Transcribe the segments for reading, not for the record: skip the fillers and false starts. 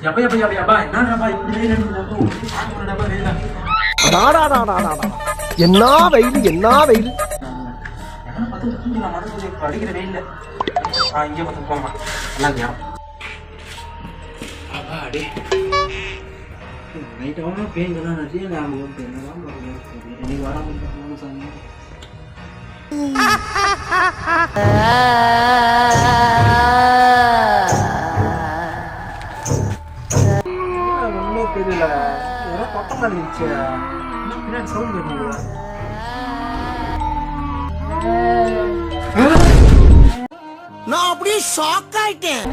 எப்பா எப்பா எப்பா எப்பா என்னடா இப்படி வெயில் என்ன வெயில் என்ன வெயில் அடிக்கிற வெயில்ல இங்கே பார்த்து போமா நல்லா இருக்கியா அப்பா அடி நைட்டாக பேய்ங்கெல்லாம் நிறைய ஞாபகம் என்னதான் இன்னைக்கு வராமல் சாமி ஒன்றுமே தெரியல ஏதோ கொட்ட மாட்டேங்குச்சு பின்னாடி சவுண்ட் கேட்குது நான் அப்படியே ஷாக் ஆயிட்டேன்.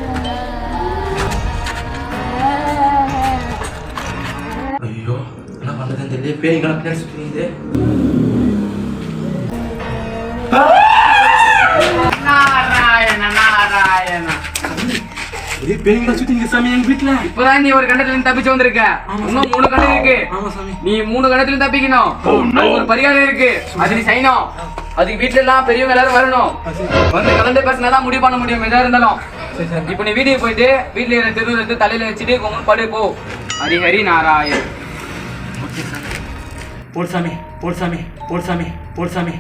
ஐயோ என்ன பண்றதுன்னு தெரியல பேய்ங்கெல்லாம் பின்னாடி சுற்றுது நாராயண நாராயண ஒரே பேய்ங்கெல்லாம் சுத்திங்க சாமி எங்க வீட்டுல இப்பதான் நீ ஒரு கண்டத்துல இருந்து தப்பிச்சு வந்திருக்க இன்னும் 3 கண்டம் இருக்கு ஆமா சாமி நீ 3 கண்டத்துல தப்பிக்கணும் ஒரு பரிகாரம் இருக்கு அது நீ செய்யணும் அதுக்கு வீட்டுல எல்லாம் பெரியவங்க எல்லாரும் வரணும் வந்து கலந்து பேசினாதான் முடிவு பண்ண முடியும் எதா இருந்தாலும் இப்ப நீ வீட்டுக்கு போயிட்டு வீட்டுல இருக்கிற தெருவில் எடுத்து தலையில வச்சுட்டு உங்க படு போ ஹரி ஹரி நாராயண் போடு சாமி போடு சாமி போடு சாமி போடு சாமி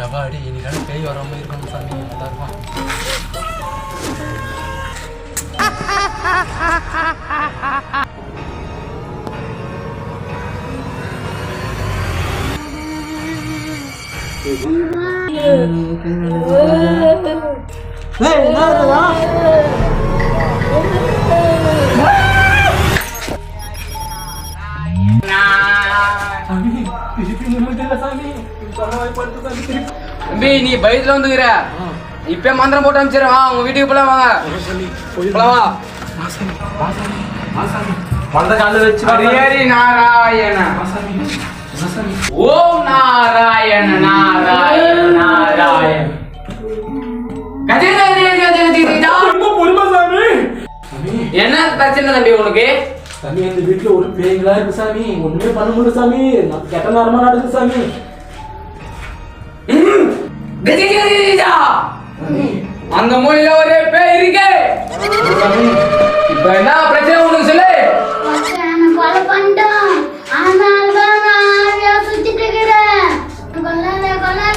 எவாடி இன்னைக்கு பேய் வராம இருக்கணும் சாமி நல்லா இருக்கும் தம்பி நீ பயத்துல வந்துக்கிற இப்ப மந்திரம் போட்டு அனுப்பிச்சிருவா உங்க வீட்டுக்கு போல வாங்க ஹரி நாராயண ஓம் நாராயண நாராயண நாராயண என்ன பிரச்சனை தம்பி உனக்கு சாமி இந்த வீட்டுல ஒரு பேய்களா இருக்கு சாமி ஒண்ணுமே பண்ண முடியல சாமி கெட்ட நேரமா நடக்குது சாமி அந்த மூலையில ஒரே பேய் இருக்கு இப்ப என்ன பிரச்சனை உனக்கு சொல்லு கொலை பண்ணிட்டோம் ஆனால் நான் சுத்திட்டு இருக்கிறேன் கொல்லாத கொல்லாத